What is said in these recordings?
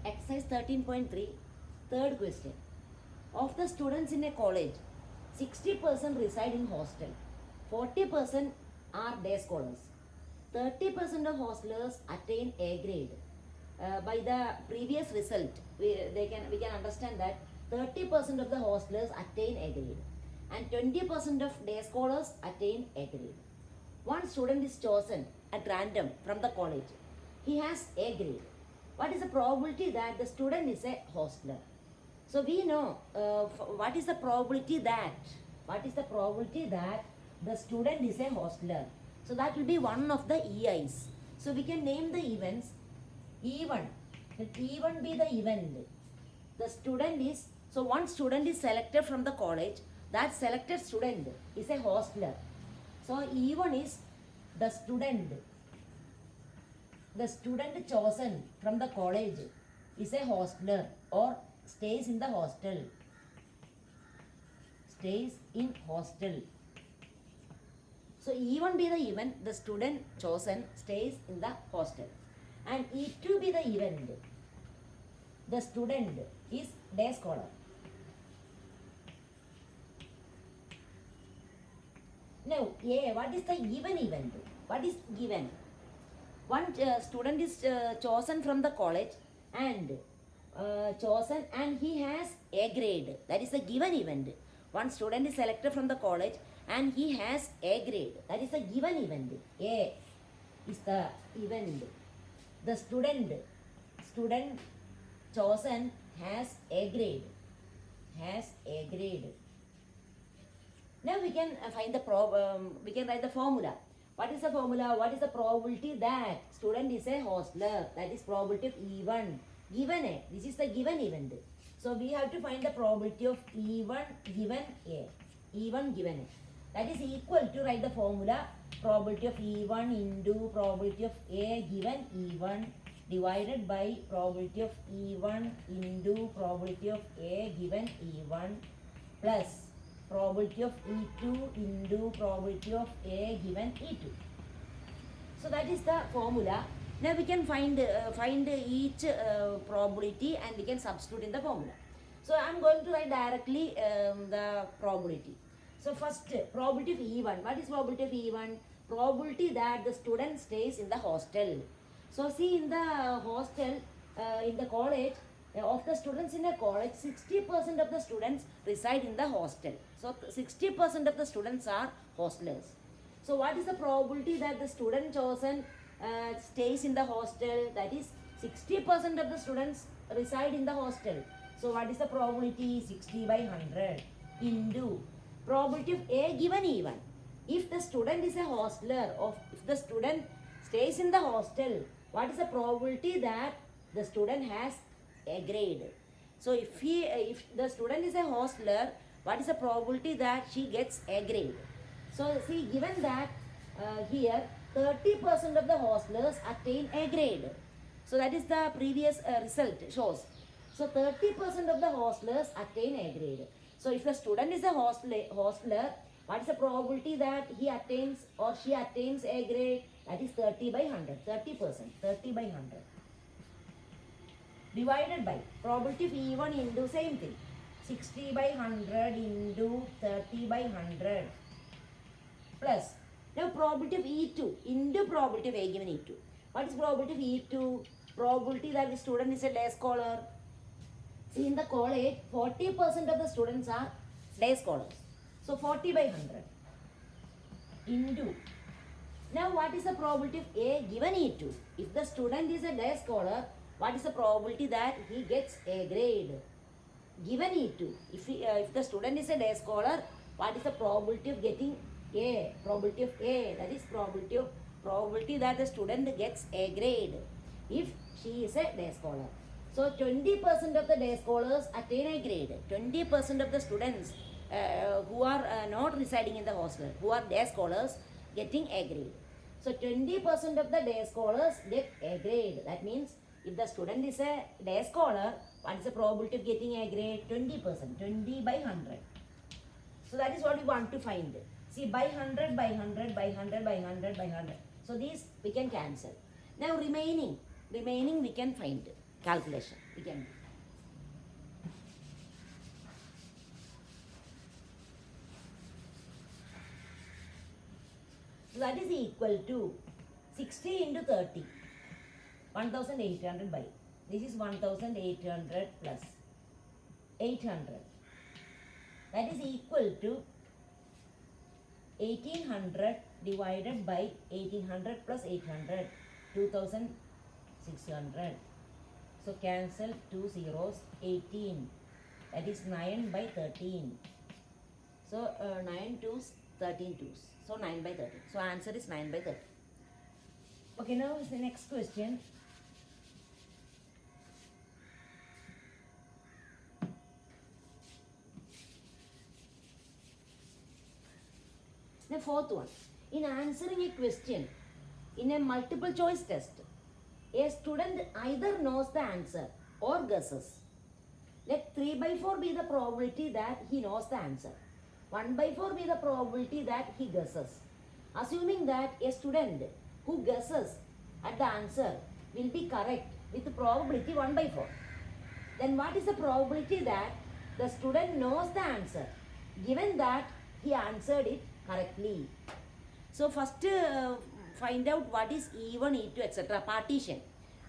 Exercise 13.3, third question. Of the students in a college, 60% reside in hostel, 40% are day scholars, 30% of hostelers attain A grade. By the previous result, we can understand that 30% of the hostelers attain A grade and 20% of day scholars attain A grade. One student is chosen at random from the college. He has A grade. What is the probability that the student is a hostler? So we know what is the probability that the student is a hostler. So that will be one of the EIs. So we can name the events E1. Let E1 be the event. The student is, so one student is selected from the college. That selected student is a hostler. So E1 is the student chosen from the college is a hostler or stays in the hostel. Stays in hostel. So E1 be the event, the student chosen stays in the hostel. And E2 be the event, the student is day scholar. Now, what is the given event? What is given? One student is chosen from the college and he has A grade. That is the given event. One student is selected from the college and he has A grade. That is the given event. A is the event. The student chosen has A grade. Now we can find the we can write the formula. What is the formula? What is the probability that student is a hostler? That is probability of E1 given A. This is the given event. So we have to find the probability of E1 given A. E1 given A. That is equal to write the formula probability of E1 into probability of A given E1 divided by probability of E1 into probability of A given E1 plus probability of E2 into probability of A given E2. So that is the formula. Now we can find each probability and we can substitute in the formula. So I am going to write directly the probability. So first probability of E1. What is probability of E1? Probability that the student stays in the hostel. So see, in the hostel, in the college, of the students in a college, 60% of the students reside in the hostel. So 60% of the students are hostlers. So what is the probability that the student chosen stays in the hostel? That is 60% of the students reside in the hostel. So what is the probability? 60 by 100 into probability of A given E1. If the student is a hostler, or if the student stays in the hostel, what is the probability that the student has A grade? So if the student is a hostler, what is the probability that she gets A grade? So see, given that here 30% of the hostlers attain A grade. So that is the previous result shows. So 30% of the hostlers attain A grade. So if the student is a hostler, what is the probability that he attains or she attains A grade? That is 30 by 100. 30 by 100. Divided by probability of E1 into same thing. 60 by 100 into 30 by 100 plus. Now probability of E2 into probability of A given E2. What is probability of E2? Probability that the student is a day scholar. See, in the college, 40% of the students are day scholars. So 40 by 100 into. Now what is the probability of A given E2? If the student is a day scholar, what is the probability that he gets A grade? Given E2. If the student is a day scholar, what is the probability of getting A? Probability of A. That is probability that the student gets A grade if she is a day scholar. So 20% of the day scholars attain A grade. 20% of the students who are not residing in the hostel, who are day scholars, getting A grade. So 20% of the day scholars get A grade. That means if the student is a day scholar, what is the probability of getting A grade? 20%, 20 by 100. So that is what we want to find. See, by 100, by 100, by 100, by 100, by 100. So these we can cancel. Now remaining we can find. calculation we can do. So that is equal to 60 into 30, 1800 by, this is 1800 plus 800, that is equal to 1800 divided by 1800 plus 800, 2600. So cancel 2 zeros, 18, that is 9 by 13. So 9 twos, 13 twos. So 9 by 13. So answer is 9 by 13. Okay, now is the next question. The fourth one. In answering a question in a multiple choice test, a student either knows the answer or guesses. Let 3 by 4 be the probability that he knows the answer. 1 by 4 be the probability that he guesses. Assuming that a student who guesses at the answer will be correct with the probability 1 by 4. Then what is the probability that the student knows the answer given that he answered it correctly? So first find out what is E1, E2, etc. partition.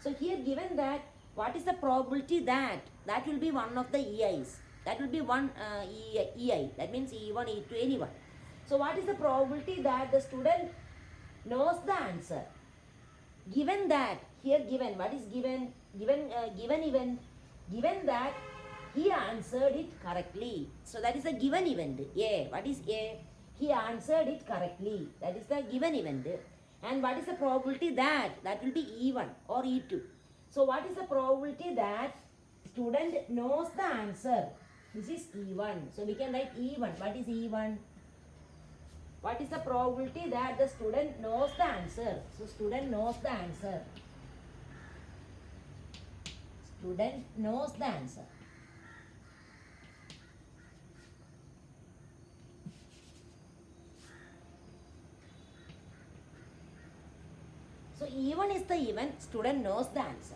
So here given that what is the probability that will be one of the EIs. That will be one EI. That means E1, E2, anyone. So what is the probability that the student knows the answer? Given that, here given, what is given? Given event, given that he answered it correctly. So that is the given event. A. What is A? He answered it correctly. That is the given event. And what is the probability that will be E1 or E2. So what is the probability that student knows the answer? This is E1. So we can write E1. What is E1? What is the probability that the student knows the answer? So student knows the answer. Student knows the answer. So E1 is the event, student knows the answer.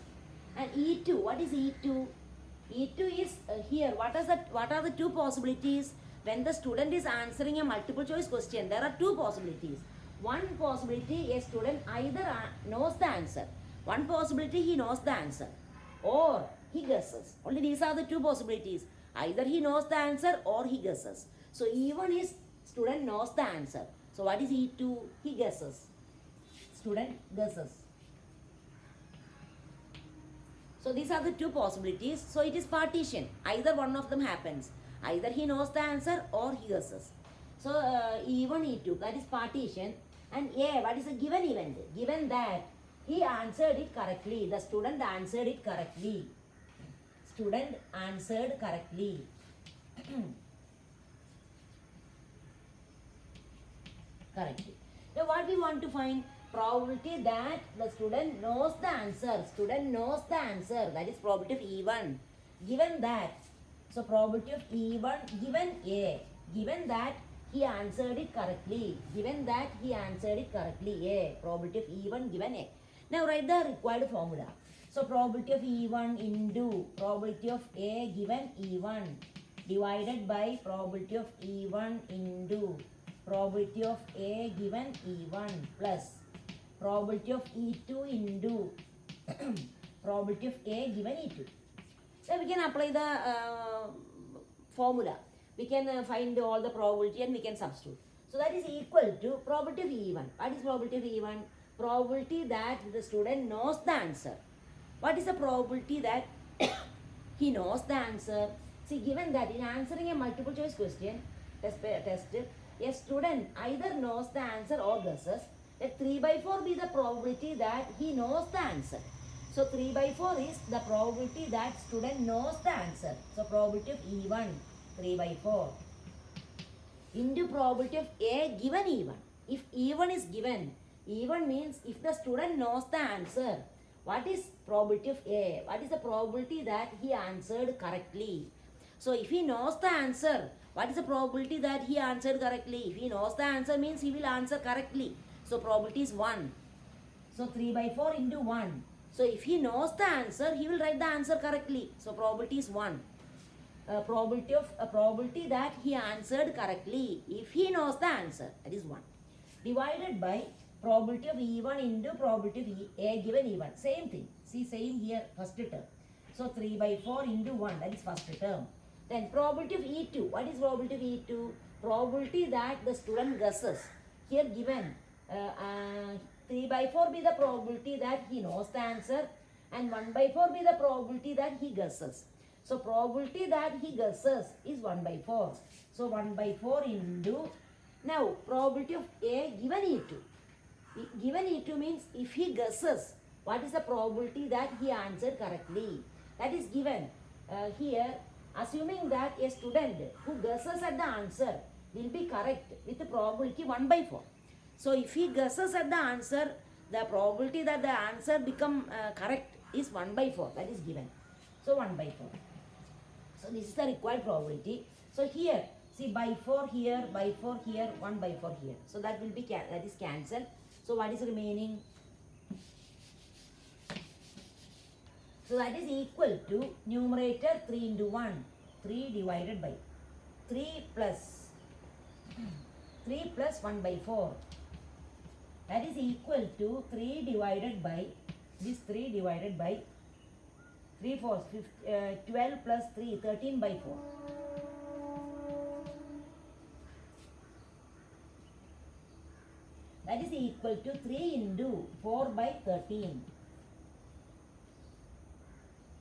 And E2, what is E2? E2 is here, what are the two possibilities? When the student is answering a multiple choice question, there are two possibilities. One possibility, a student either knows the answer. One possibility, he knows the answer. Or he guesses. Only these are the two possibilities. Either he knows the answer or he guesses. So E1 is student knows the answer. So what is E2? He guesses. Student guesses. So these are the two possibilities. So it is partition. Either one of them happens. Either he knows the answer or he guesses. So E1, E2, that is partition. And A, what is a given event? Given that he answered it correctly. The student answered it correctly. Student answered correctly. Correctly. Now what we want to find? Probability that the student knows the answer. Student knows the answer. That is probability of E1. Given that. So probability of E1 given A. Given that he answered it correctly. Given that he answered it correctly. A. Probability of E1 given A. Now write the required formula. So probability of E1 into probability of A given E1 divided by probability of E1 into probability of A given E1 plus probability of E2 into probability of A given E2. Then we can apply the formula. We can find all the probability and we can substitute. So that is equal to probability of E1. What is probability of E1? Probability that the student knows the answer. What is the probability that he knows the answer? See, given that in answering a multiple choice question, test, a student either knows the answer or guesses. Let 3 by 4 be the probability that he knows the answer. So 3 by 4 is the probability that student knows the answer. So probability of E1, 3 by 4 into probability of A given E1. If E1 is given, E1 means if the student knows the answer, what is probability of A? What is the probability that he answered correctly? So if he knows the answer, what is the probability that he answered correctly? If he knows the answer means he will answer correctly. So probability is 1. So 3 by 4 into 1. So if he knows the answer, he will write the answer correctly. So probability is 1. Probability that he answered correctly if he knows the answer, that is 1, divided by probability of E1 into probability of A given E1. Same thing. See, same here, first term. So 3 by 4 into 1, that is first term. Then probability of E2. What is probability of E2? Probability that the student guesses. Here given 3 by 4 be the probability that he knows the answer, and 1 by 4 be the probability that he guesses. So probability that he guesses is 1 by 4. So 1 by 4 into, now probability of A given E2. Given E2 means if he guesses, what is the probability that he answered correctly? That is given here, assuming that a student who guesses at the answer will be correct with the probability 1 by 4. So if he guesses at the answer, the probability that the answer become correct is 1 by 4. That is given. So 1 by 4. So this is the required probability. So here, see, by 4 here, by 4 here, 1 by 4 here. So that will be that is cancelled. So what is remaining? So that is equal to numerator 3 into 1. 3 divided by 3 plus 1 by 4. That is equal to 3 divided by this 3 divided by 3 4 12 plus 3 13 by 4. That is equal to 3 into 4 by 13.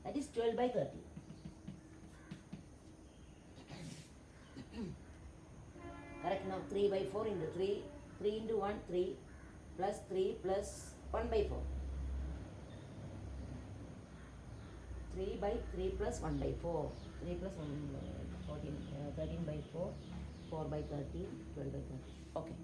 That is 12 by 30. Correct now. 3 by 4 into 3. 3 into 1, 3 plus 3 plus 1 by 4. 3 by 3 plus 1 by 4. 3 plus 1 by 14, 13 by 4. 4 by 30, 12 by 30. Okay.